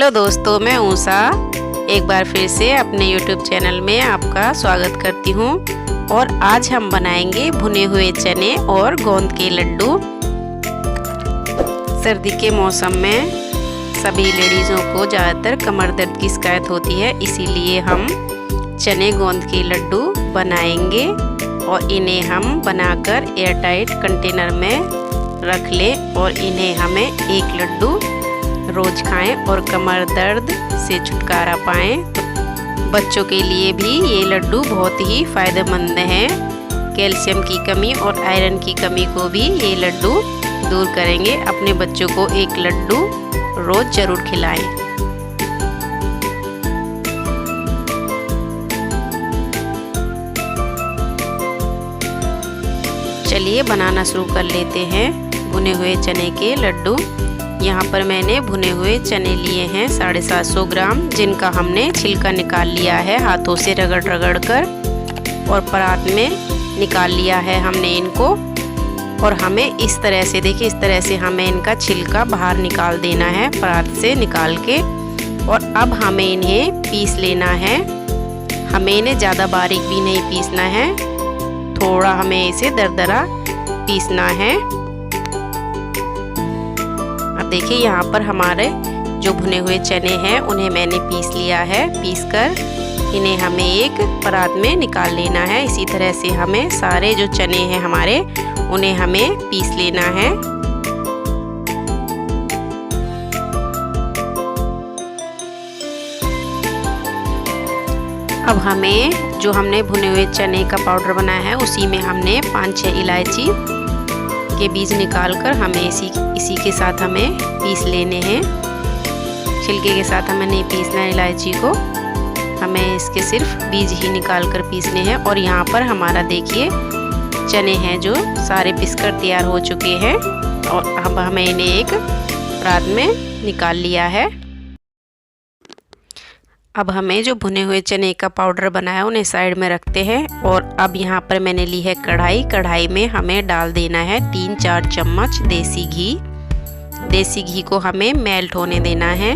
Hello दोस्तों, मैं ऊषा एक बार फिर से अपने YouTube चैनल में आपका स्वागत करती हूँ। और आज हम बनाएंगे भुने हुए चने और गोंद के लड्डू। सर्दी के मौसम में सभी लेडीज़ों को ज़्यादातर कमर दर्द की शिकायत होती है, इसीलिए हम चने गोंद के लड्डू बनाएंगे और इन्हें हम बनाकर एयरटाइट कंटेनर में रख लें और इन्हें हमें एक लड्डू रोज़ खाएं और कमर दर्द से छुटकारा पाएं। बच्चों के लिए भी ये लड्डू बहुत ही फ़ायदेमंद हैं। कैल्शियम की कमी और आयरन की कमी को भी ये लड्डू दूर करेंगे। अपने बच्चों को एक लड्डू रोज़ ज़रूर खिलाएं। चलिए बनाना शुरू कर लेते हैं भुने हुए चने के लड्डू। यहाँ पर मैंने भुने हुए चने लिए हैं 750 ग्राम, जिनका हमने छिलका निकाल लिया है हाथों से रगड़ रगड़ कर, और परात में निकाल लिया है हमने इनको। और हमें इस तरह से देखिए, इस तरह से हमें इनका छिलका बाहर निकाल देना है परात से निकाल के। और अब हमें इन्हें पीस लेना है। हमें इन्हें ज़्यादा बारीक भी नहीं पीसना है, थोड़ा हमें इसे दरदरा पीसना है। अब देखिए यहाँ पर हमारे जो भुने हुए चने हैं उन्हें मैंने पीस लिया है। पीसकर इन्हें हमें एक परात में निकाल लेना है। इसी तरह से हमें सारे जो चने हैं हमारे उन्हें हमें पीस लेना है। अब हमें जो हमने भुने हुए चने का पाउडर बनाया है उसी में हमने 5-6 इलायची के बीज निकालकर हमें इसी के साथ हमें पीस लेने हैं। छिलके के साथ हमें नहीं पीसना है इलायची को, हमें इसके सिर्फ बीज ही निकाल कर पीसने हैं। और यहाँ पर हमारा देखिए चने हैं जो सारे पिसकर तैयार हो चुके हैं और अब हमें इन्हें एक परात में निकाल लिया है। अब हमें जो भुने हुए चने का पाउडर बनाया उन्हें साइड में रखते हैं। और अब यहाँ पर मैंने ली है कढ़ाई। कढ़ाई में हमें डाल देना है 3-4 चम्मच देसी घी। देसी घी को हमें मेल्ट होने देना है।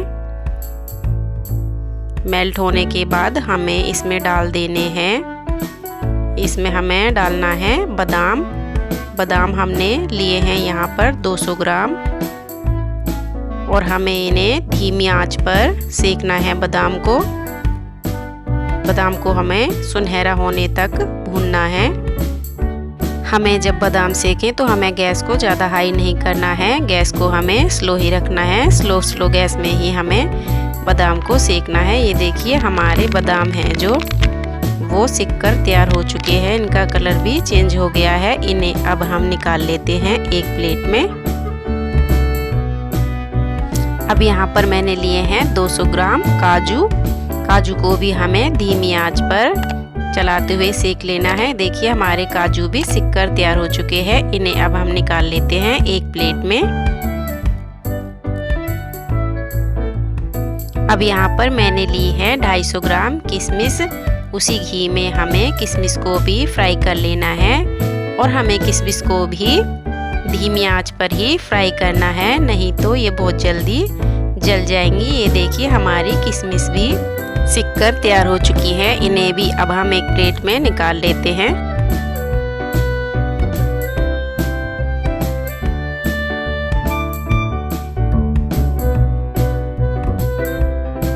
मेल्ट होने के बाद हमें इसमें डाल देने हैं, इसमें हमें डालना है बादाम। बादाम हमने लिए हैं यहाँ पर 200 ग्राम और हमें इन्हें धीमी आंच पर सेकना है। बादाम को हमें सुनहरा होने तक भूनना है। हमें जब बादाम सेकें तो हमें गैस को ज़्यादा हाई नहीं करना है, गैस को हमें स्लो ही रखना है। स्लो गैस में ही हमें बादाम को सेकना है। ये देखिए हमारे बादाम हैं जो वो सिक कर तैयार हो चुके हैं, इनका कलर भी चेंज हो गया है। इन्हें अब हम निकाल लेते हैं एक प्लेट में। अब यहाँ पर मैंने लिए हैं 200 ग्राम काजू। काजू को भी हमें धीमी आंच पर चलाते हुए सेक लेना है। देखिए हमारे काजू भी सिक कर तैयार हो चुके हैं। इन्हें अब हम निकाल लेते हैं एक प्लेट में। अब यहाँ पर मैंने ली है 250 ग्राम किशमिश। उसी घी में हमें किशमिश को भी फ्राई कर लेना है और हमें किशमिश को भी धीमी आंच पर ही फ्राई करना है, नहीं तो ये बहुत जल्दी जल जाएंगी। ये देखिए हमारी किशमिश भी सिक कर तैयार हो चुकी है। इन्हें भी अब हम एक प्लेट में निकाल लेते हैं।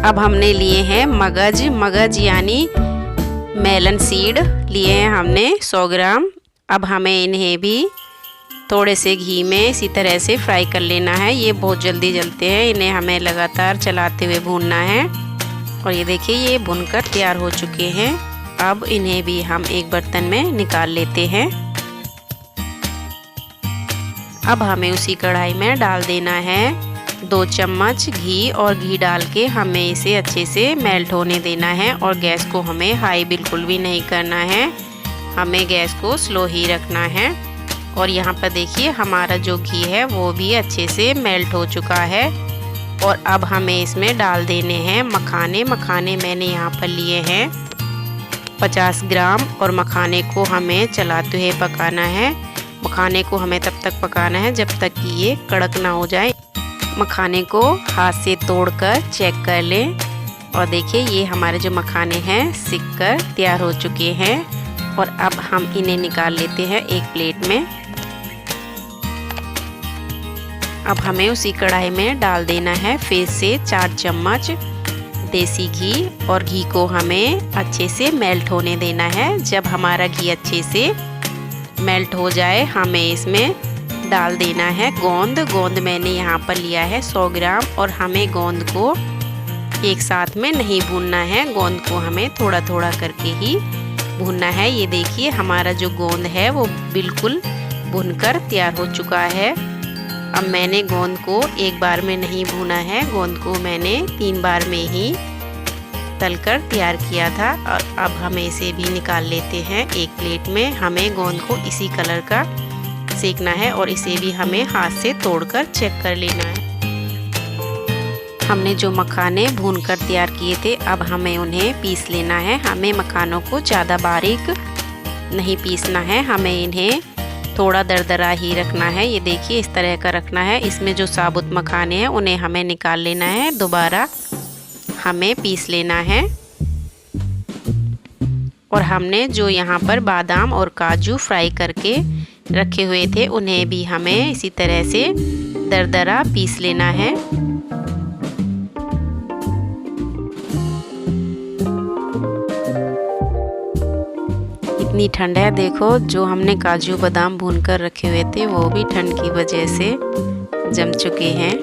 अब हमने लिए हैं मगज यानी मेलन सीड लिए हैं हमने 100 ग्राम। अब हमें इन्हें भी थोड़े से घी में इसी तरह से फ्राई कर लेना है। ये बहुत जल्दी जलते हैं, इन्हें हमें लगातार चलाते हुए भूनना है। और ये देखिए ये भुनकर तैयार हो चुके हैं। अब इन्हें भी हम एक बर्तन में निकाल लेते हैं। अब हमें उसी कढ़ाई में डाल देना है 2 चम्मच घी और घी डाल के हमें इसे अच्छे से मेल्ट होने देना है। और गैस को हमें हाई बिल्कुल भी नहीं करना है, हमें गैस को स्लो ही रखना है। और यहाँ पर देखिए हमारा जो घी है वो भी अच्छे से मेल्ट हो चुका है। और अब हमें इसमें डाल देने हैं मखाने। मखाने मैंने यहाँ पर लिए हैं 50 ग्राम और मखाने को हमें चलाते हुए पकाना है। मखाने को हमें तब तक पकाना है जब तक कि ये कड़क ना हो जाए। मखाने को हाथ से तोड़कर चेक कर लें और देखिए ये हमारे जो मखाने हैं सिक कर तैयार हो चुके हैं। और अब हम इन्हें निकाल लेते हैं एक प्लेट में। अब हमें उसी कढ़ाई में डाल देना है फिर से 4 चम्मच देसी घी और घी को हमें अच्छे से मेल्ट होने देना है। जब हमारा घी अच्छे से मेल्ट हो जाए हमें इसमें डाल देना है गोंद। गोंद मैंने यहाँ पर लिया है 100 ग्राम और हमें गोंद को एक साथ में नहीं भूनना है, गोंद को हमें थोड़ा थोड़ा करके ही भूनना है। ये देखिए हमारा जो गोंद है वो बिल्कुल भुनकर तैयार हो चुका है। अब मैंने गोंद को एक बार में नहीं भूना है, गोंद को मैंने 3 बार में ही तलकर तैयार किया था। और अब हमें इसे भी निकाल लेते हैं एक प्लेट में। हमें गोंद को इसी कलर का सेकना है और इसे भी हमें हाथ से तोड़कर चेक कर लेना है। हमने जो मखाने भूनकर तैयार किए थे अब हमें उन्हें पीस लेना है। हमें मखानों को ज़्यादा बारीक नहीं पीसना है, हमें इन्हें थोड़ा दरदरा ही रखना है। ये देखिए इस तरह का रखना है। इसमें जो साबुत मखाने हैं उन्हें हमें निकाल लेना है, दोबारा हमें पीस लेना है। और हमने जो यहाँ पर बादाम और काजू फ्राई करके रखे हुए थे उन्हें भी हमें इसी तरह से दरदरा पीस लेना है। इतनी ठंड है, देखो जो हमने काजू बादाम भूनकर रखे हुए थे वो भी ठंड की वजह से जम चुके हैं।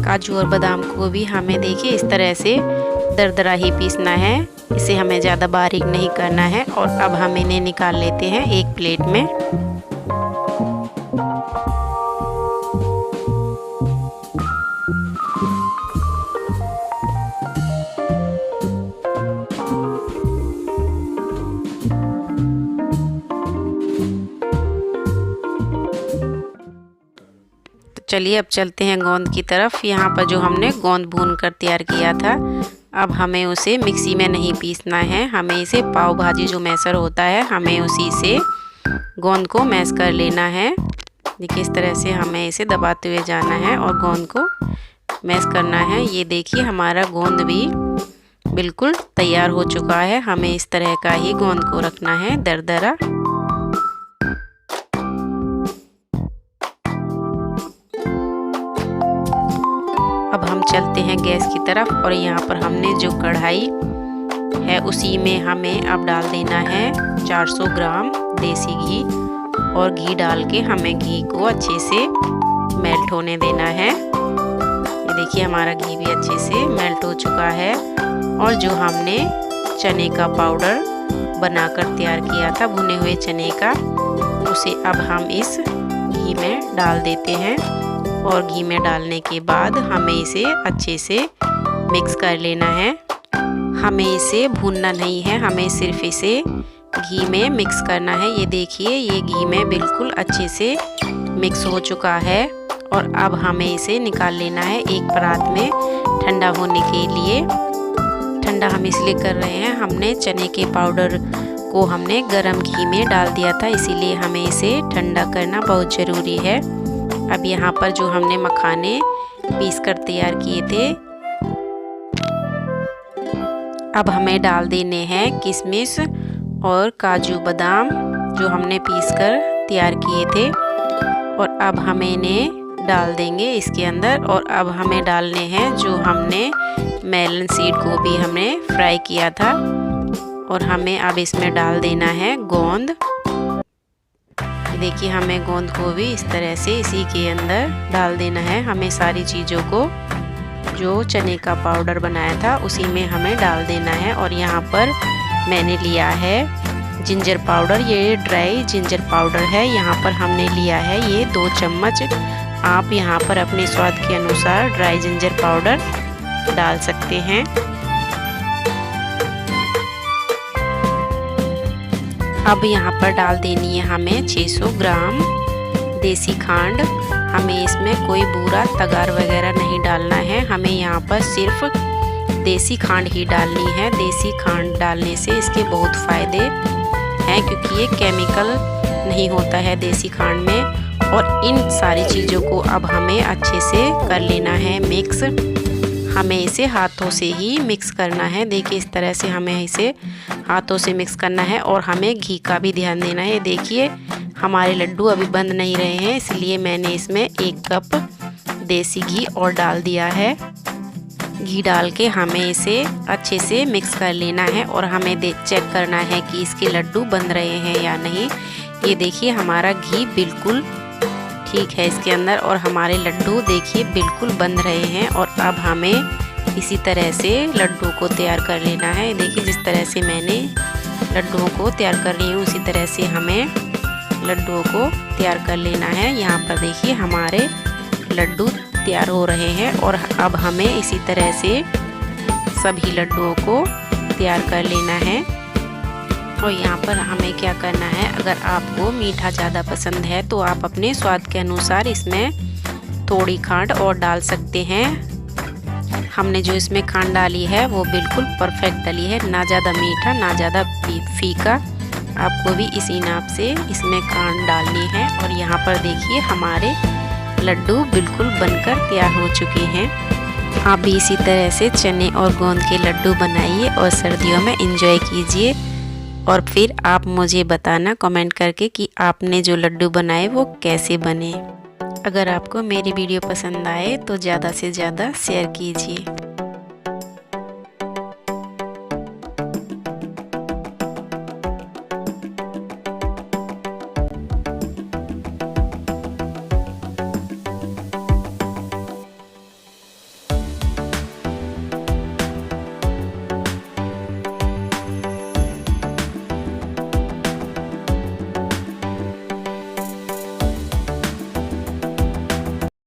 काजू और बादाम को भी हमें देखिए इस तरह से दरदरा ही पीसना है, इसे हमें ज़्यादा बारीक नहीं करना है। और अब हम इन्हें निकाल लेते हैं एक प्लेट में। चलिए अब चलते हैं गोंद की तरफ। यहाँ पर जो हमने गोंद भून कर तैयार किया था अब हमें उसे मिक्सी में नहीं पीसना है, हमें इसे पाव भाजी जो मैसर होता है हमें उसी से गोंद को मैश कर लेना है। देखिए इस तरह से हमें इसे दबाते हुए जाना है और गोंद को मैश करना है। ये देखिए हमारा गोंद भी बिल्कुल तैयार हो चुका है। हमें इस तरह का ही गोंद को रखना है दरदरा। अब हम चलते हैं गैस की तरफ और यहाँ पर हमने जो कढ़ाई है उसी में हमें अब डाल देना है 400 ग्राम देसी घी। और घी डाल के हमें घी को अच्छे से मेल्ट होने देना है। ये देखिए हमारा घी भी अच्छे से मेल्ट हो चुका है। और जो हमने चने का पाउडर बनाकर तैयार किया था भुने हुए चने का, उसे अब हम इस घी में डाल देते हैं। और घी में डालने के बाद हमें इसे अच्छे से मिक्स कर लेना है। हमें इसे भूनना नहीं है, हमें सिर्फ इसे घी में मिक्स करना है। ये देखिए ये घी में बिल्कुल अच्छे से मिक्स हो चुका है। और अब हमें इसे निकाल लेना है एक परात में ठंडा होने के लिए। ठंडा हम इसलिए कर रहे हैं, हमने चने के पाउडर को हमने गरम घी में डाल दिया था, इसीलिए हमें इसे ठंडा करना बहुत ज़रूरी है। अब यहाँ पर जो हमने मखाने पीस कर तैयार किए थे अब हमें डाल देने हैं किशमिश और काजू बादाम जो हमने पीस कर तैयार किए थे। और अब हमें इन्हें डाल देंगे इसके अंदर। और अब हमें डालने हैं जो हमने मेलन सीड को भी हमने फ्राई किया था। और हमें अब इसमें डाल देना है गोंद। देखिए हमें गोंद को भी इस तरह से इसी के अंदर डाल देना है। हमें सारी चीज़ों को जो चने का पाउडर बनाया था उसी में हमें डाल देना है। और यहाँ पर मैंने लिया है जिंजर पाउडर, ये ड्राई जिंजर पाउडर है। यहाँ पर हमने लिया है ये 2 चम्मच। आप यहाँ पर अपने स्वाद के अनुसार ड्राई जिंजर पाउडर डाल सकते हैं। अब यहाँ पर डाल देनी है हमें 600 ग्राम देसी खांड। हमें इसमें कोई बूरा तगार वगैरह नहीं डालना है, हमें यहाँ पर सिर्फ देसी खांड ही डालनी है। देसी खांड डालने से इसके बहुत फ़ायदे हैं क्योंकि ये केमिकल नहीं होता है देसी खांड में। और इन सारी चीज़ों को अब हमें अच्छे से कर लेना है मिक्स। हमें इसे हाथों से ही मिक्स करना है। देखिए इस तरह से हमें इसे हाथों से मिक्स करना है। और हमें घी का भी ध्यान देना है। देखिए हमारे लड्डू अभी बंद नहीं रहे हैं, इसलिए मैंने इसमें 1 कप देसी घी और डाल दिया है। घी डाल के हमें इसे अच्छे से मिक्स कर लेना है। और हमें चेक करना है कि इसके लड्डू बन रहे हैं या नहीं। ये देखिए हमारा घी बिल्कुल ठीक है इसके अंदर, और हमारे लड्डू देखिए बिल्कुल बन रहे हैं। और अब हमें इसी तरह से लड्डू को तैयार कर लेना है। देखिए जिस तरह से मैंने लड्डुओं को तैयार कर रही हूँ, उसी तरह से हमें लड्डुओं को तैयार कर लेना है। यहाँ पर देखिए हमारे लड्डू तैयार हो रहे हैं। और अब हमें इसी तरह से सभी लड्डुओं को तैयार कर लेना है। और यहाँ पर हमें क्या करना है, अगर आपको मीठा ज़्यादा पसंद है तो आप अपने स्वाद के अनुसार इसमें थोड़ी खांड और डाल सकते हैं। हमने जो इसमें खांड डाली है वो बिल्कुल परफेक्ट डाली है, ना ज़्यादा मीठा ना ज़्यादा फीका। आपको भी इसी नाप से इसमें खांड डालनी है। और यहाँ पर देखिए हमारे लड्डू बिल्कुल बनकर तैयार हो चुके हैं। आप भी इसी तरह से चने और गोंद के लड्डू बनाइए और सर्दियों में एंजॉय कीजिए। और फिर आप मुझे बताना कमेंट करके कि आपने जो लड्डू बनाए वो कैसे बने। अगर आपको मेरी वीडियो पसंद आए तो ज़्यादा से ज़्यादा शेयर कीजिए।